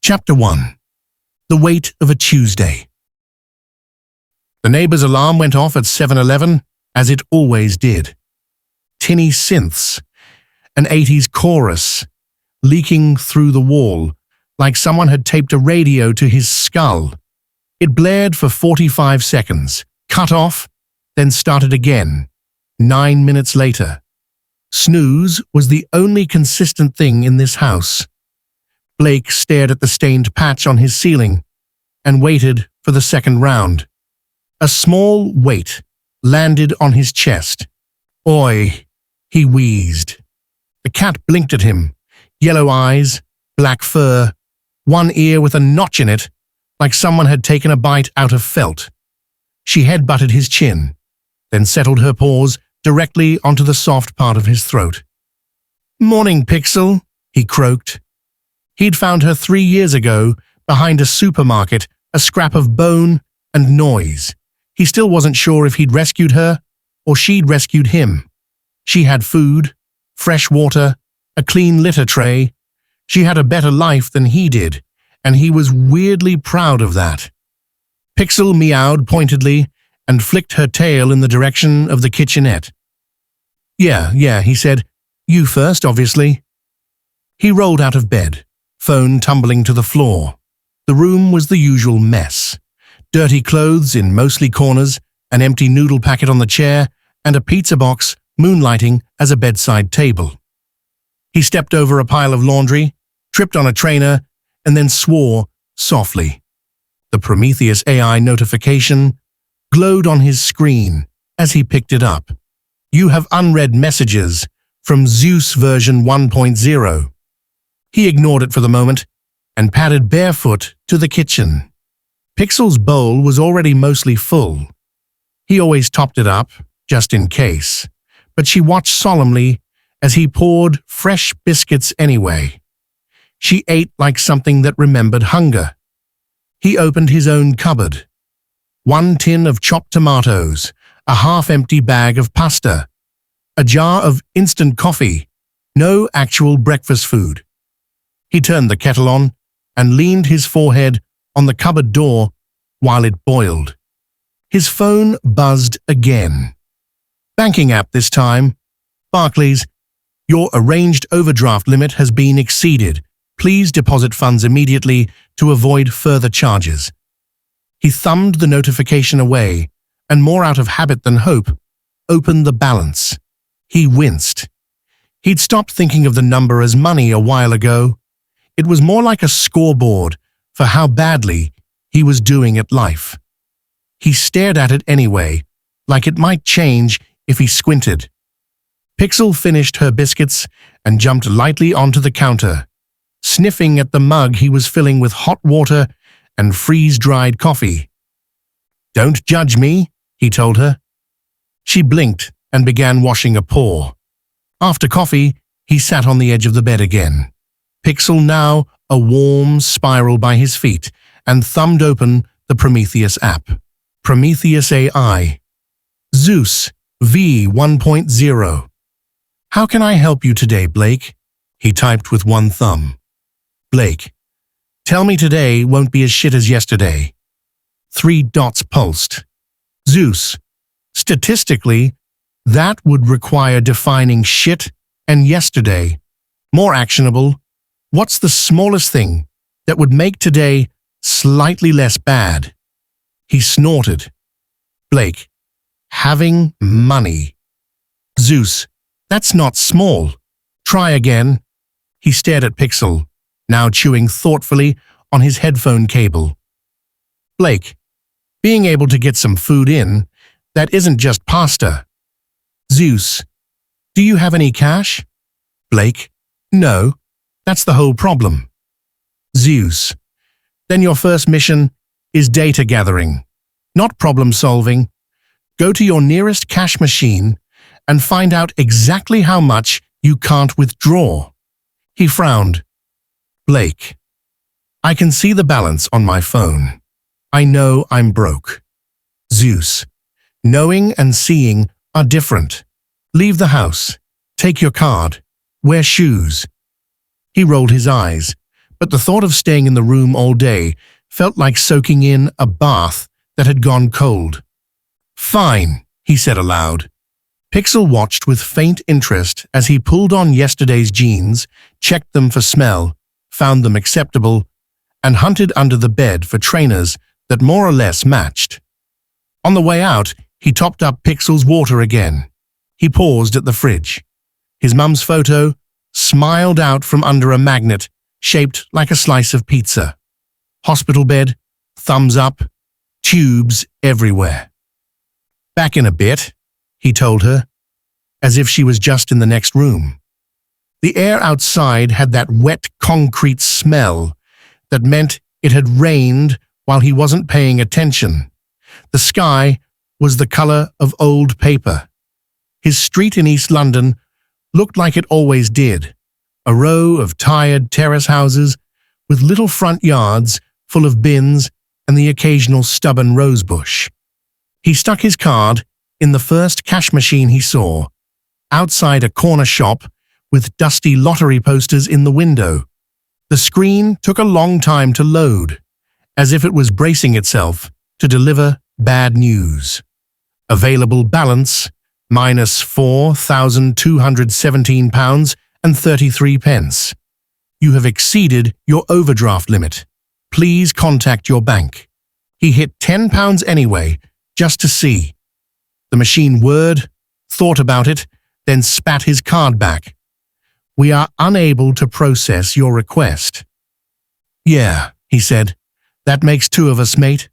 Chapter 1. The Weight of a Tuesday. The neighbor's alarm went off at 7:11, as it always did. Tinny synths, an 80s chorus, leaking through the wall, like someone had taped a radio to his skull. It blared for 45 seconds, cut off, then started again, 9 minutes later. Snooze was the only consistent thing in this house. Blake stared at the stained patch on his ceiling and waited for the second round. A small weight landed on his chest. "Oi," he wheezed. The cat blinked at him, yellow eyes, black fur, one ear with a notch in it, like someone had taken a bite out of felt. She head-butted his chin, then settled her paws directly onto the soft part of his throat. "Morning, Pixel," he croaked. He'd found her 3 years ago behind a supermarket, a scrap of bone and noise. He still wasn't sure if he'd rescued her or she'd rescued him. She had food, fresh water, a clean litter tray. She had a better life than he did, and he was weirdly proud of that. Pixel meowed pointedly and flicked her tail in the direction of the kitchenette. Yeah, he said. "You first, obviously." He rolled out of bed, phone tumbling to the floor. The room was the usual mess. Dirty clothes in mostly corners, an empty noodle packet on the chair, and a pizza box moonlighting as a bedside table. He stepped over a pile of laundry, tripped on a trainer, and then swore softly. The Prometheus AI notification glowed on his screen as he picked it up. "You have unread messages from Zeus version 1.0. He ignored it for the moment and padded barefoot to the kitchen. Pixel's bowl was already mostly full. He always topped it up, just in case, but she watched solemnly as he poured fresh biscuits anyway. She ate like something that remembered hunger. He opened his own cupboard. 1 tin of chopped tomatoes, a half-empty bag of pasta, a jar of instant coffee, no actual breakfast food. He turned the kettle on and leaned his forehead on the cupboard door while it boiled. His phone buzzed again. Banking app this time. "Barclays, your arranged overdraft limit has been exceeded. Please deposit funds immediately to avoid further charges." He thumbed the notification away, and more out of habit than hope, opened the balance. He winced. He'd stopped thinking of the number as money a while ago. It was more like a scoreboard for how badly he was doing at life. He stared at it anyway, like it might change if he squinted. Pixel finished her biscuits and jumped lightly onto the counter, sniffing at the mug he was filling with hot water and freeze-dried coffee. "Don't judge me," he told her. She blinked and began washing a paw. After coffee, he sat on the edge of the bed again. Pixel now a warm spiral by his feet, and thumbed open the Prometheus app. Prometheus AI. Zeus V1.0. "How can I help you today, Blake?" he typed with one thumb. Blake. "Tell me today won't be as shit as yesterday." 3 dots pulsed. Zeus. "Statistically, that would require defining shit and yesterday. More actionable. What's the smallest thing that would make today slightly less bad?" He snorted. Blake. "Having money." Zeus. "That's not small. Try again." He stared at Pixel, now chewing thoughtfully on his headphone cable. Blake. "Being able to get some food in, that isn't just pasta." Zeus. "Do you have any cash?" Blake. "No, that's the whole problem." Zeus. "Then your first mission is data gathering, not problem solving. Go to your nearest cash machine and find out exactly how much you can't withdraw." He frowned. Blake. "I can see the balance on my phone. I know I'm broke." Zeus. "Knowing and seeing are different. Leave the house. Take your card. Wear shoes." He rolled his eyes, but the thought of staying in the room all day felt like soaking in a bath that had gone cold. "Fine," he said aloud. Pixel watched with faint interest as he pulled on yesterday's jeans, checked them for smell, found them acceptable, and hunted under the bed for trainers that more or less matched. On the way out, he topped up Pixel's water again. He paused at the fridge. His mum's photo smiled out from under a magnet shaped like a slice of pizza. Hospital bed, thumbs up, tubes everywhere. "Back in a bit," he told her, as if she was just in the next room. The air outside had that wet concrete smell that meant it had rained while he wasn't paying attention. The sky was the color of old paper. His street in East London looked like it always did, a row of tired terrace houses with little front yards full of bins and the occasional stubborn rosebush. He stuck his card in the first cash machine he saw, outside a corner shop with dusty lottery posters in the window. The screen took a long time to load, as if it was bracing itself to deliver bad news. Available balance minus £4,217.33. You have exceeded your overdraft limit. Please contact your bank. He hit £10 anyway, just to see. The machine whirred, thought about it, then spat his card back. "We are unable to process your request." "Yeah," he said. "That makes two of us, mate."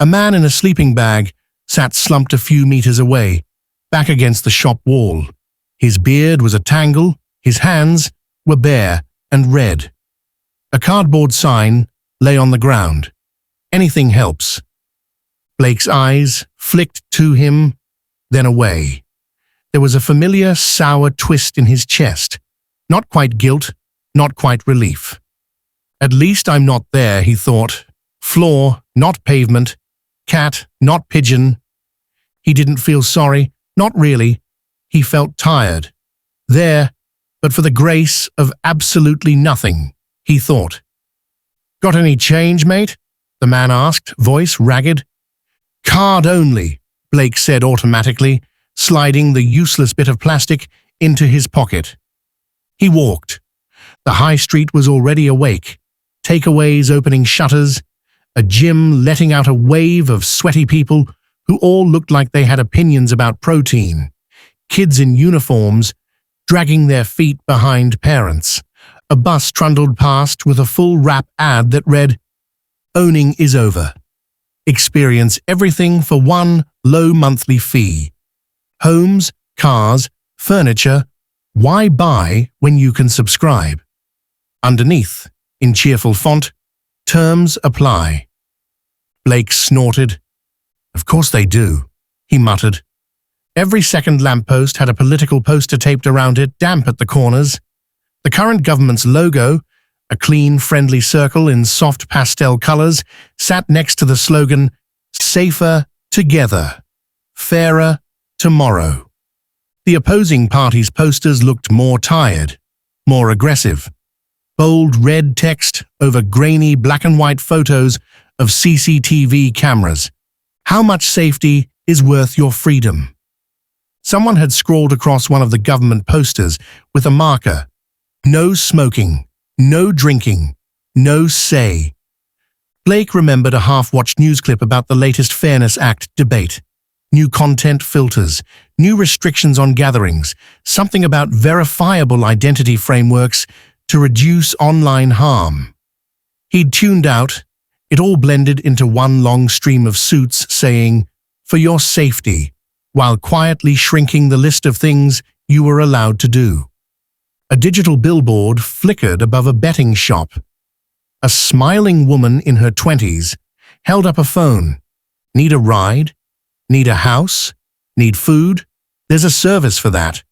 A man in a sleeping bag sat slumped a few meters away, back against the shop wall. His beard was a tangle, his hands were bare and red. A cardboard sign lay on the ground. "Anything helps." Blake's eyes flicked to him, then away. There was a familiar sour twist in his chest. Not quite guilt, not quite relief. "At least I'm not there," he thought. Floor, not pavement. Cat, not pigeon. He didn't feel sorry, not really. He felt tired. There, but for the grace of absolutely nothing, he thought. "Got any change, mate?" the man asked, voice ragged. "Card only," Blake said automatically, sliding the useless bit of plastic into his pocket. He walked. The high street was already awake. Takeaways opening shutters, a gym letting out a wave of sweaty people who all looked like they had opinions about protein, kids in uniforms dragging their feet behind parents. A bus trundled past with a full wrap ad that read, "Owning is over. Experience everything for one low monthly fee. Homes, cars, furniture. Why buy when you can subscribe?" Underneath, in cheerful font, "Terms apply." Blake snorted. "Of course they do," he muttered. Every second lamppost had a political poster taped around it, damp at the corners. The current government's logo, a clean, friendly circle in soft pastel colors, sat next to the slogan, "Safer together. Fairer tomorrow." The opposing party's posters looked more tired, more aggressive. Bold red text over grainy black and white photos of CCTV cameras. "How much safety is worth your freedom?" Someone had scrawled across one of the government posters with a marker. "No smoking, no drinking, no say." Blake remembered a half-watched news clip about the latest Fairness Act debate. New content filters, new restrictions on gatherings, something about verifiable identity frameworks to reduce online harm. He'd tuned out. It all blended into one long stream of suits saying, "For your safety," while quietly shrinking the list of things you were allowed to do. A digital billboard flickered above a betting shop. A smiling woman in her 20s held up a phone. "Need a ride? Need a house? Need food? There's a service for that.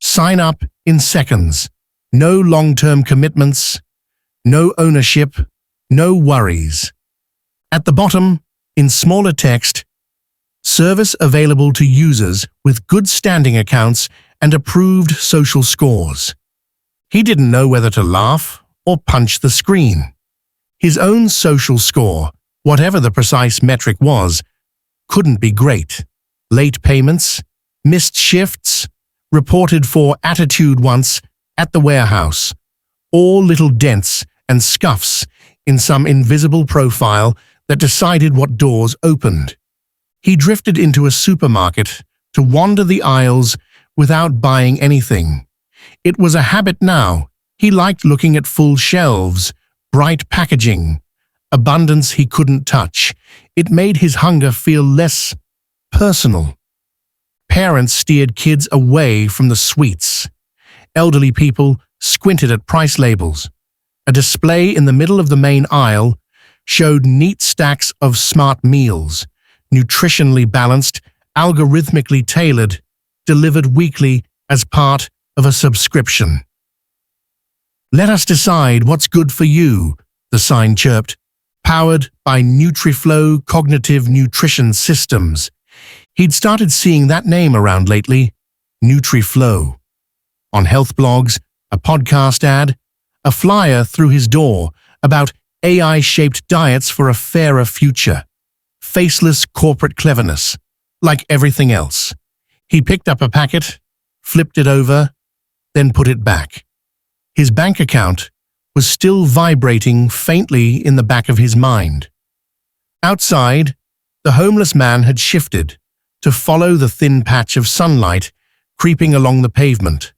Sign up in seconds. No long-term commitments. No ownership. No worries." At the bottom, in smaller text, "Service available to users with good standing accounts and approved social scores." He didn't know whether to laugh or punch the screen. His own social score, whatever the precise metric was, couldn't be great. Late payments, missed shifts, reported for attitude once at the warehouse, all little dents and scuffs in some invisible profile that decided what doors opened. He drifted into a supermarket to wander the aisles without buying anything. It was a habit now. He liked looking at full shelves, bright packaging, abundance he couldn't touch. It made his hunger feel less personal. Parents steered kids away from the sweets. Elderly people squinted at price labels. A display in the middle of the main aisle showed neat stacks of smart meals, nutritionally balanced, algorithmically tailored, delivered weekly as part of a subscription. "Let us decide what's good for you," the sign chirped, powered by NutriFlow Cognitive Nutrition Systems. He'd started seeing that name around lately, NutriFlow. On health blogs, a podcast ad, a flyer through his door about AI-shaped diets for a fairer future. Faceless corporate cleverness, like everything else. He picked up a packet, flipped it over, then put it back. His bank account was still vibrating faintly in the back of his mind. Outside, the homeless man had shifted to follow the thin patch of sunlight creeping along the pavement.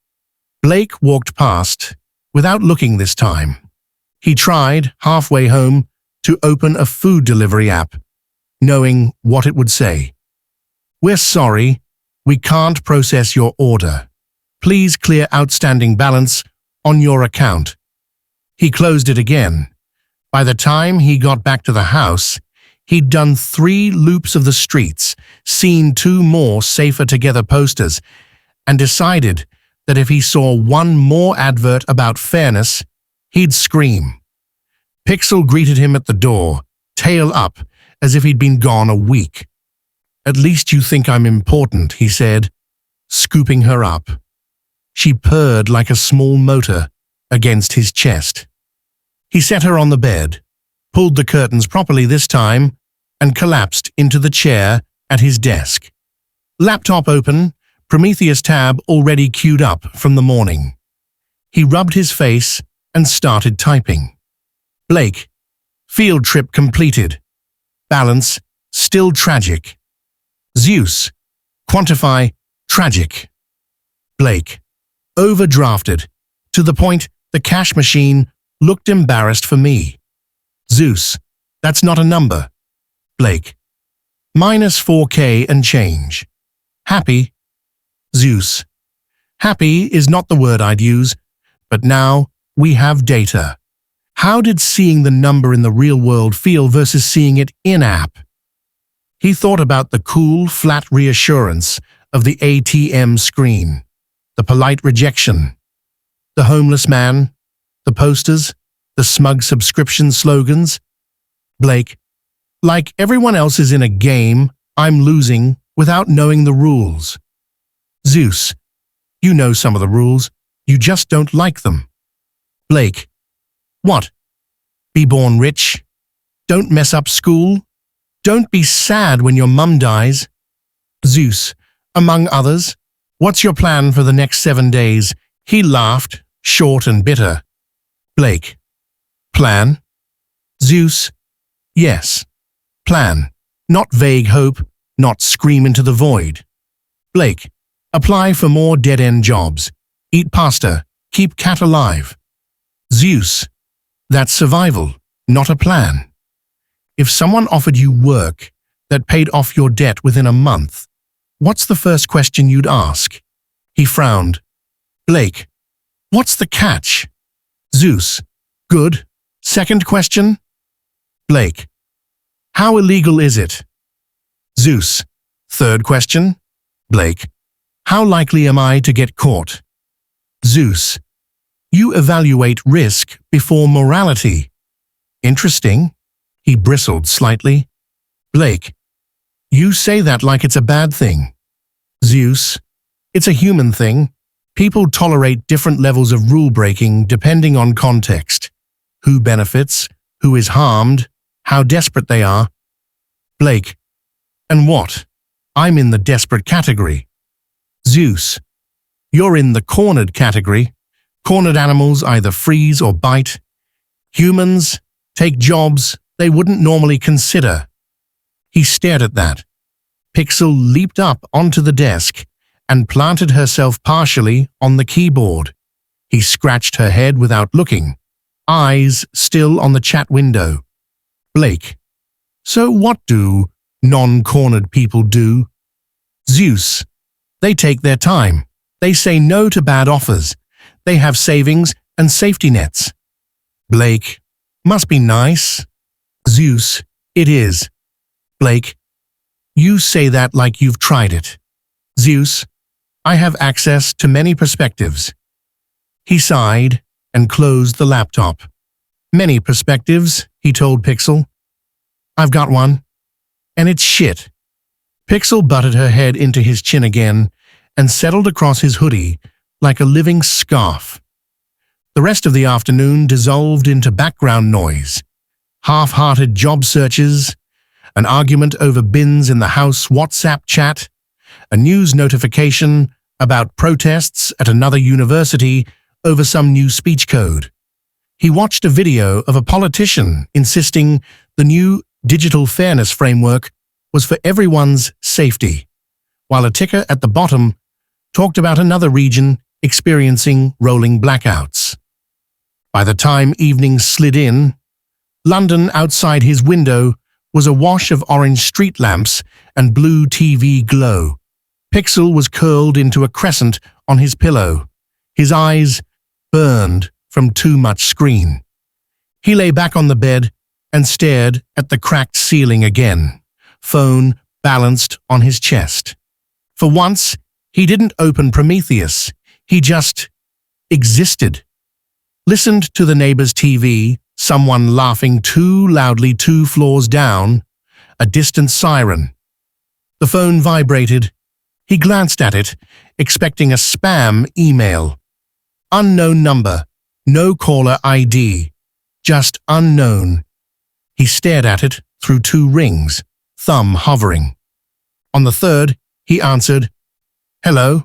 Blake walked past, without looking this time. He tried, halfway home, to open a food delivery app, knowing what it would say. "We're sorry, we can't process your order. Please clear outstanding balance on your account." He closed it again. By the time he got back to the house, he'd done 3 loops of the streets, seen 2 more Safer Together posters, and decided that if he saw one more advert about fairness, he'd scream. Pixel greeted him at the door, tail up, as if he'd been gone a week. "At least you think I'm important," he said, scooping her up. She purred like a small motor against his chest. He set her on the bed, pulled the curtains properly this time, and collapsed into the chair at his desk. Laptop open, Prometheus tab already queued up from the morning. He rubbed his face and started typing. Blake, field trip completed. Balance, still tragic. Zeus, quantify, tragic. Blake, overdrafted, to the point the cash machine looked embarrassed for me. Zeus, that's not a number. Blake, minus 4K and change. Happy? Zeus, happy is not the word I'd use, but now we have data. How did seeing the number in the real world feel versus seeing it in-app? He thought about the cool, flat reassurance of the ATM screen, the polite rejection, the homeless man, the posters, the smug subscription slogans. Blake, like everyone else is in a game, I'm losing without knowing the rules. Zeus, you know some of the rules, you just don't like them. Blake, what? Be born rich? Don't mess up school? Don't be sad when your mum dies? Zeus, among others, what's your plan for the next 7 days? He laughed, short and bitter. Blake, plan? Zeus, yes, plan. Not vague hope, not scream into the void. Blake, apply for more dead-end jobs. Eat pasta, keep cat alive. Zeus, that's survival, not a plan. If someone offered you work that paid off your debt within a month, what's the first question you'd ask? He frowned. Blake, what's the catch? Zeus, good. Second question? Blake, how illegal is it? Zeus, third question? Blake, how likely am I to get caught? Zeus, you evaluate risk before morality. Interesting. He bristled slightly. Blake, you say that like it's a bad thing. Zeus, it's a human thing. People tolerate different levels of rule-breaking depending on context. who benefits, who is harmed, how desperate they are. Blake: and what? I'm in the desperate category. Zeus: you're in the cornered category. Cornered animals either freeze or bite. Humans take jobs they wouldn't normally consider. He stared at that. Pixel leaped up onto the desk and planted herself partially on the keyboard. He scratched her head without looking, eyes still on the chat window. Blake: so what do non-cornered people do? Zeus: they take their time. They say no to bad offers. They have savings and safety nets. Blake: must be nice. Zeus: it is. Blake: you say that like you've tried it. Zeus: I have access to many perspectives. He sighed and closed the laptop. Many perspectives, he told Pixel. I've got one, and it's shit. Pixel butted her head into his chin again and settled across his hoodie like a living scarf. The rest of the afternoon dissolved into background noise, half-hearted job searches, an argument over bins in the house WhatsApp chat, a news notification about protests at another university over some new speech code. He watched a video of a politician insisting the new digital fairness framework was for everyone's safety, while a ticker at the bottom talked about another region experiencing rolling blackouts. By the time evening slid in, London outside his window was a wash of orange street lamps and blue TV glow. Pixel was curled into a crescent on his pillow, his eyes burned from too much screen. He lay back on the bed and stared at the cracked ceiling again, phone balanced on his chest. For once, he didn't open Prometheus, he just existed. Listened to the neighbor's TV, someone laughing too loudly 2 floors down, a distant siren. The phone vibrated. He glanced at it, expecting a spam email. Unknown number, no caller ID, just unknown. He stared at it through 2 rings, thumb hovering. On the third, he answered, "Hello."